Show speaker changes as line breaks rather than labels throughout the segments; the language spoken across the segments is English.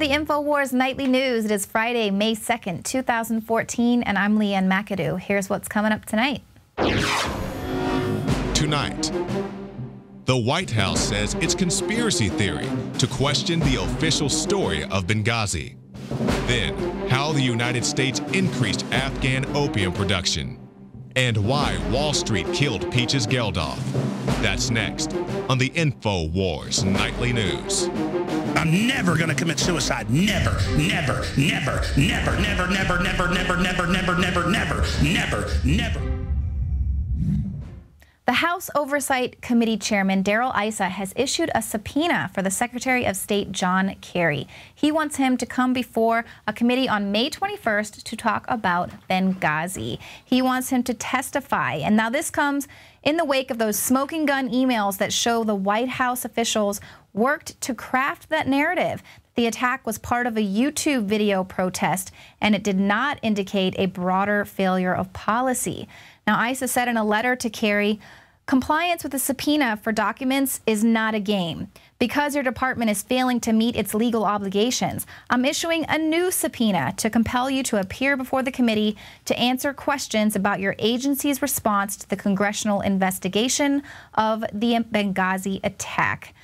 the INFOWARS Nightly News. It is Friday, May 2nd, 2014, and I'm Leanne McAdoo. Here's what's coming up tonight.
Tonight, the White House says it's conspiracy theory to question the official story of Benghazi. Then, how the United States increased Afghan opium production. And why Wall Street killed Peaches Geldof. That's next on the INFOWARS Nightly News.
I'm never going to commit suicide. Never, never, never, never, never, never, never, never, never, never, never, never, never, never.
The House Oversight Committee Chairman Darrell Issa has issued a subpoena for the Secretary of State John Kerry. He wants him to come before a committee on May 21st to talk about Benghazi. He wants him to testify. And now this comes in the wake of those smoking gun emails that show the White House officials worked to craft that narrative. The attack was part of a YouTube video protest, and it did not indicate a broader failure of policy. Now, Issa said in a letter to Kerry, compliance with the subpoena for documents is not a game. Because your department is failing to meet its legal obligations, I'm issuing a new subpoena to compel you to appear before the committee to answer questions about your agency's response to the congressional investigation of the Benghazi attack.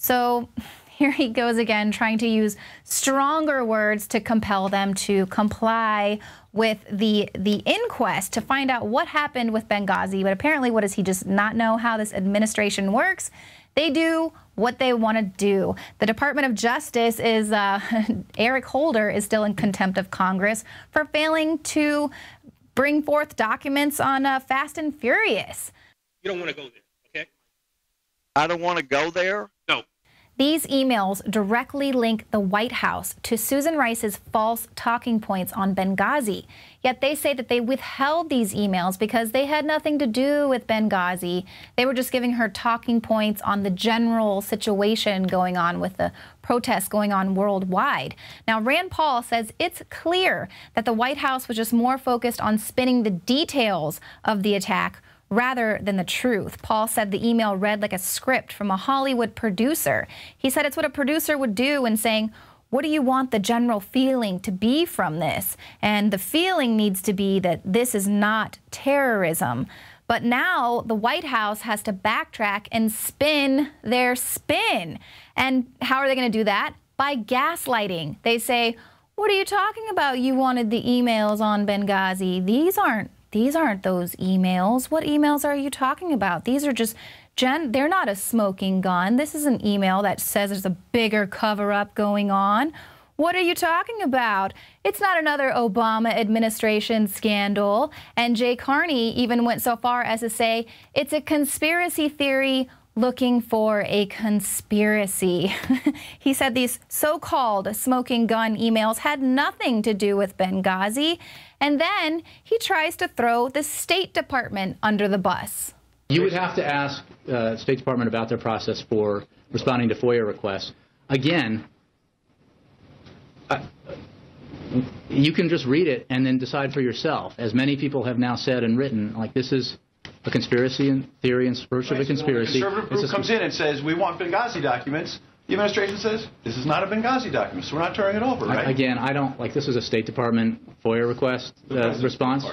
So here he goes again, trying to use stronger words to compel them to comply with the inquest to find out what happened with Benghazi. But apparently, what does he just not know how this administration works? They do what they want to do. The Department of Justice is, Eric Holder is still in contempt of Congress for failing to bring forth documents on Fast and Furious.
You don't want to go there, okay?
I don't want to go there?
No.
These emails directly link the White House to Susan Rice's false talking points on Benghazi. Yet they say that they withheld these emails because they had nothing to do with Benghazi. They were just giving her talking points on the general situation going on with the protests going on worldwide. Now, Rand Paul says it's clear that the White House was just more focused on spinning the details of the attack rather than the truth. Paul said the email read like a script from a Hollywood producer. He said it's what a producer would do when saying, what do you want the general feeling to be from this? And the feeling needs to be that this is not terrorism. But now the White House has to backtrack and spin their spin. And how are they going to do that? By gaslighting. They say, what are you talking about? You wanted the emails on Benghazi. These aren't those emails. What emails are you talking about? These are just, they're not a smoking gun. This is an email that says there's a bigger cover-up going on. What are you talking about? It's not another Obama administration scandal. And Jay Carney even went so far as to say it's a conspiracy theory looking for a conspiracy. He said these so-called smoking gun emails had nothing to do with Benghazi. And then he tries to throw the State Department under the bus.
You would have to ask the State Department about their process for responding to FOIA requests. Again, you can just read it and then decide for yourself. As many people have now said and written, like this is a conspiracy and theory and search of a conspiracy.
The conservative group comes in and says, we want Benghazi documents. The administration says, this is not a Benghazi document, so we're not turning it over, right?
Again, I don't, like, this is a State Department FOIA request response.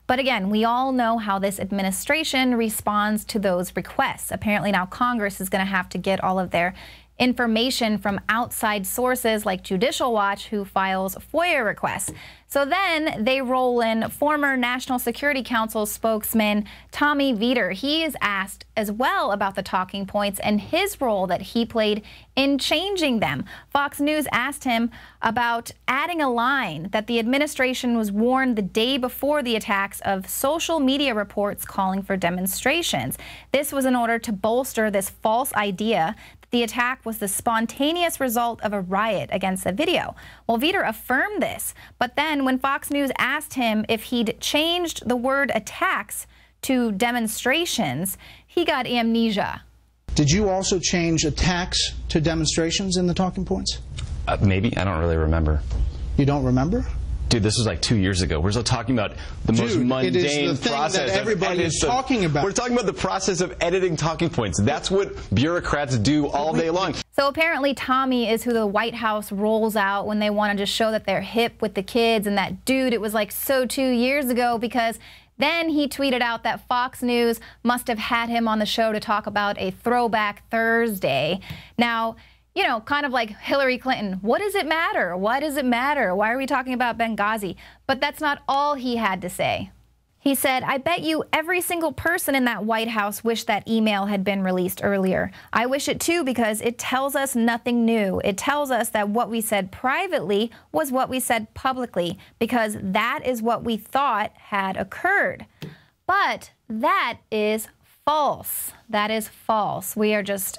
But again, we all know how this administration responds to those requests. Apparently now Congress is going to have to get all of their information from outside sources like Judicial Watch, who files FOIA requests. So then they roll in former National Security Council spokesman Tommy Vietor. He is asked as well about the talking points and his role that he played in changing them. Fox News asked him about adding a line that the administration was warned the day before the attacks of social media reports calling for demonstrations. This was in order to bolster this false idea the attack was the spontaneous result of a riot against the video. Well, Vietor affirmed this, but then when Fox News asked him if he'd changed the word attacks to demonstrations, he got amnesia.
Did you also change attacks to demonstrations in the talking points?
Maybe. I don't really remember.
You don't remember?
Dude, this was like 2 years ago. We're still talking about the most mundane
it is the thing
process
that everybody is talking about.
We're talking about the process of editing talking points. That's what bureaucrats do all day long.
So apparently Tommy is who the White House rolls out when they want to just show that they're hip with the kids. And that dude, it was like so 2 years ago, because then he tweeted out that Fox News must have had him on the show to talk about a Throwback Thursday. Now, you know, kind of like Hillary Clinton. What does it matter? Why does it matter? Why are we talking about Benghazi? But that's not all he had to say. He said, I bet you every single person in that White House wished that email had been released earlier. I wish it too, because it tells us nothing new. It tells us that what we said privately was what we said publicly, because that is what we thought had occurred. But that is false. That is false. We are just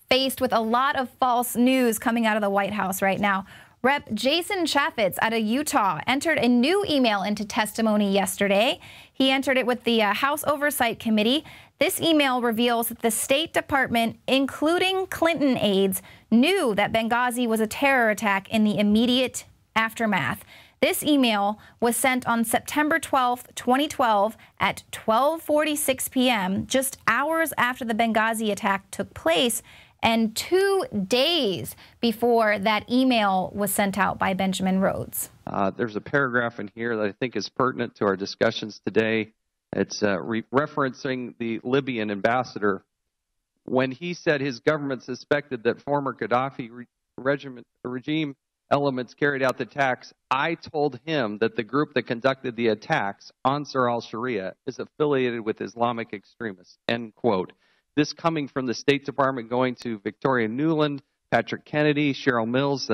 faced with a lot of false news coming out of the White House right now. Rep. Jason Chaffetz out of Utah entered a new email into testimony yesterday. He entered it with the House Oversight Committee. This email reveals that the State Department, including Clinton aides, knew that Benghazi was a terror attack in the immediate aftermath. This email was sent on September 12, 2012 at 12:46 p.m., just hours after the Benghazi attack took place, and 2 days before that email was sent out by Benjamin Rhodes.
There's a paragraph in here that I think is pertinent to our discussions today. It's referencing the Libyan ambassador when he said his government suspected that former Gaddafi regime elements carried out the attacks. I told him that the group that conducted the attacks, Ansar al-Sharia, is affiliated with Islamic extremists, end quote. This coming from the State Department, going to Victoria Nuland, Patrick Kennedy, Cheryl Mills,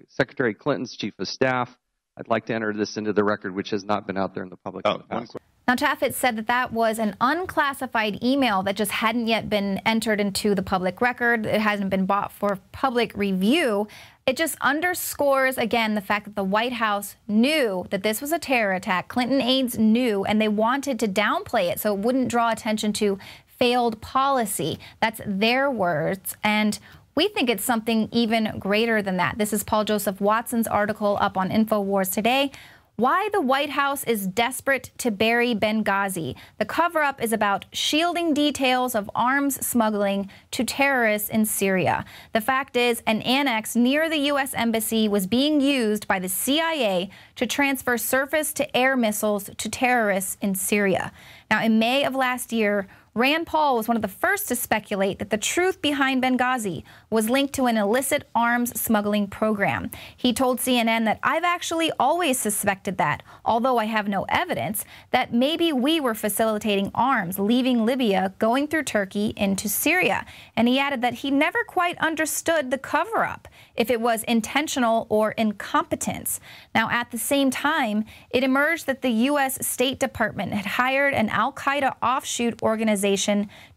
Secretary Clinton's chief of staff. I'd like to enter this into the record, which has not been out there in the public.
Now, Chaffetz said that that was an unclassified email that just hadn't yet been entered into the public record. It hasn't been bought for public review. It just underscores, again, the fact that the White House knew that this was a terror attack. Clinton aides knew, and they wanted to downplay it so it wouldn't draw attention to failed policy. That's their words. And we think it's something even greater than that. This is Paul Joseph Watson's article up on INFOWARS today. Why the White House is desperate to bury Benghazi. The cover-up is about shielding details of arms smuggling to terrorists in Syria. The fact is, an annex near the U.S. Embassy was being used by the CIA to transfer surface-to-air missiles to terrorists in Syria. Now, in May of last year, Rand Paul was one of the first to speculate that the truth behind Benghazi was linked to an illicit arms smuggling program. He told CNN that I've actually always suspected that, although I have no evidence, that maybe we were facilitating arms leaving Libya, going through Turkey into Syria. And he added that he never quite understood the cover-up, if it was intentional or incompetence. Now, at the same time, it emerged that the U.S. State Department had hired an al-Qaeda offshoot organization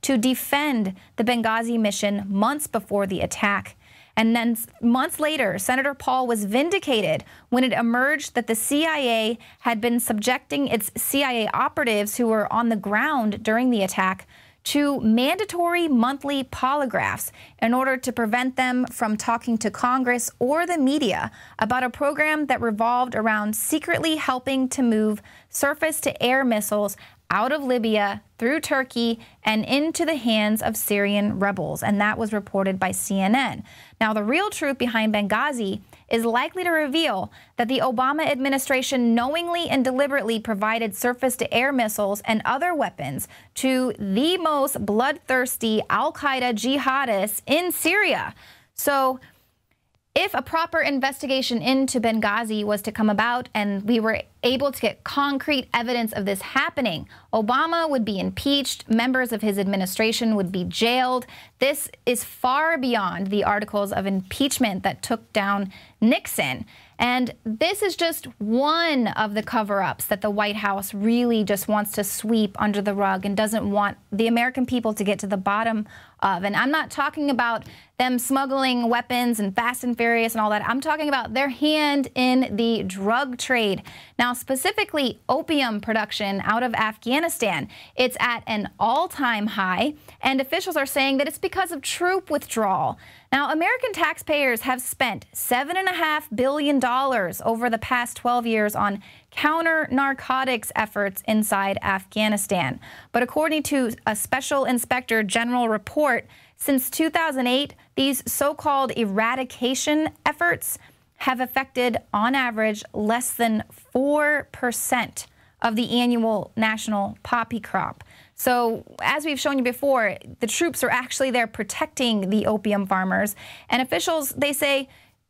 to defend the Benghazi mission months before the attack. And then months later, Senator Paul was vindicated when it emerged that the CIA had been subjecting its CIA operatives who were on the ground during the attack to mandatory monthly polygraphs in order to prevent them from talking to Congress or the media about a program that revolved around secretly helping to move surface-to-air missiles out of Libya, through Turkey, and into the hands of Syrian rebels. And that was reported by CNN. Now, the real truth behind Benghazi is likely to reveal that the Obama administration knowingly and deliberately provided surface-to-air missiles and other weapons to the most bloodthirsty al-Qaeda jihadists in Syria. So, if a proper investigation into Benghazi was to come about and we were able to get concrete evidence of this happening, Obama would be impeached, members of his administration would be jailed. This is far beyond the articles of impeachment that took down Nixon. And this is just one of the cover-ups that the White House really just wants to sweep under the rug and doesn't want the American people to get to the bottom of. And I'm not talking about them smuggling weapons and Fast and Furious and all that. I'm talking about their hand in the drug trade. Now, specifically opium production out of Afghanistan. It's at an all-time high, and officials are saying that it's because of troop withdrawal. Now, American taxpayers have spent $7.5 billion over the past 12 years on counter-narcotics efforts inside Afghanistan. But according to a Special Inspector General report, since 2008, these so-called eradication efforts have affected, on average, less than 4% of the annual national poppy crop. So, as we've shown you before, the troops are actually there protecting the opium farmers. And officials, they say,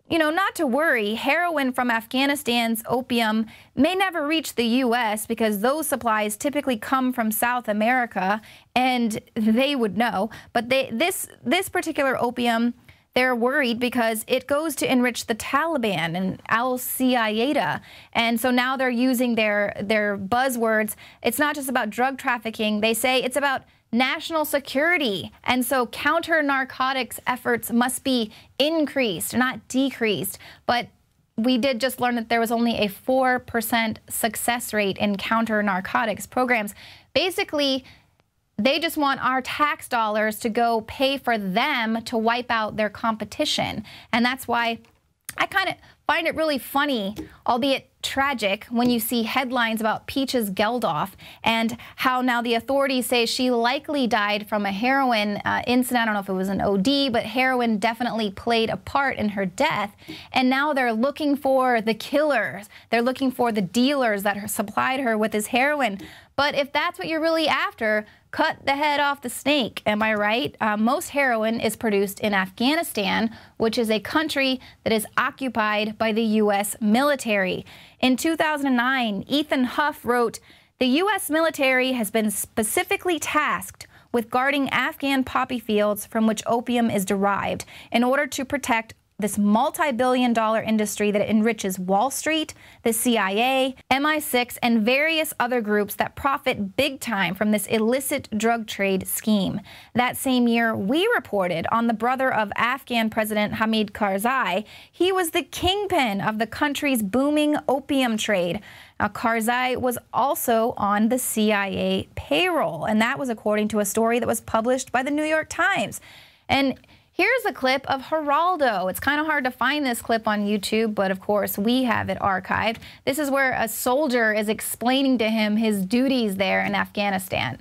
you know, not to worry, heroin from Afghanistan's opium may never reach the U.S. because those supplies typically come from South America, and they would know. But this particular opium, they're worried because it goes to enrich the Taliban and al-Qaeda. And so now they're using their buzzwords. It's not just about drug trafficking. They say it's about national security. And so counter-narcotics efforts must be increased, not decreased. But we did just learn that there was only a 4% success rate in counter-narcotics programs. Basically, they just want our tax dollars to go pay for them to wipe out their competition. And that's why I kind of find it really funny, albeit tragic, when you see headlines about Peaches Geldof and how now the authorities say she likely died from a heroin incident. I don't know if it was an OD, but heroin definitely played a part in her death. And now they're looking for the killers. They're looking for the dealers that supplied her with this heroin. But if that's what you're really after, cut the head off the snake. Am I right? Most heroin is produced in Afghanistan, which is a country that is occupied by the U.S. military. In 2009, Ethan Huff wrote, "The U.S. military has been specifically tasked with guarding Afghan poppy fields from which opium is derived in order to protect this multi-billion-dollar industry that enriches Wall Street, the CIA, MI6, and various other groups that profit big time from this illicit drug trade scheme." That same year, we reported on the brother of Afghan President Hamid Karzai. He was the kingpin of the country's booming opium trade. Now, Karzai was also on the CIA payroll, and that was according to a story that was published by the New York Times. And here's a clip of Geraldo. It's kind of hard to find this clip on YouTube, but of course we have it archived. This is where a soldier is explaining to him his duties there in Afghanistan.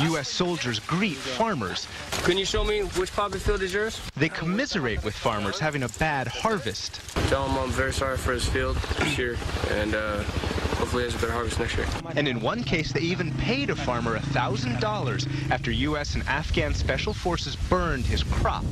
U.S. soldiers greet farmers.
Can you show me which poppy field is yours?
They commiserate with farmers having a bad harvest.
Tell him I'm very sorry for his field this year, and hopefully he has a better harvest next year.
And in one case, they even paid a farmer $1,000 after U.S. and Afghan special forces burned his crop.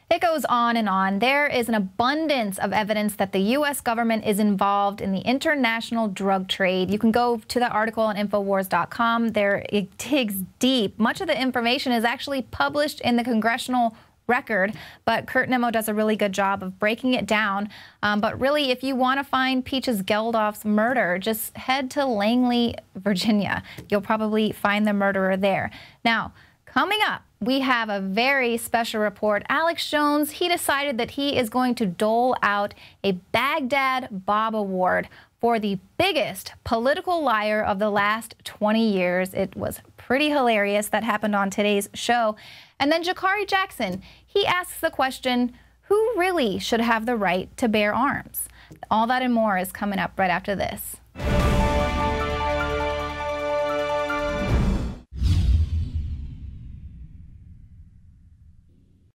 It goes on and on. There is an abundance of evidence that the U.S. government is involved in the international drug trade. You can go to the article on INFOWARS.com. There it digs deep. Much of the information is actually published in the Congressional Record, but Kurt Nimmo does a really good job of breaking it down. But really, if you want to find Peaches Geldof's murder, just head to Langley, Virginia. You'll probably find the murderer there. Now, coming up, we have a very special report. Alex Jones, he decided that he is going to dole out a Baghdad Bob Award for the biggest political liar of the last 20 years. It was pretty hilarious. That happened on today's show. And then Jakari Jackson, he asks the question, who really should have the right to bear arms? All that and more is coming up right after this.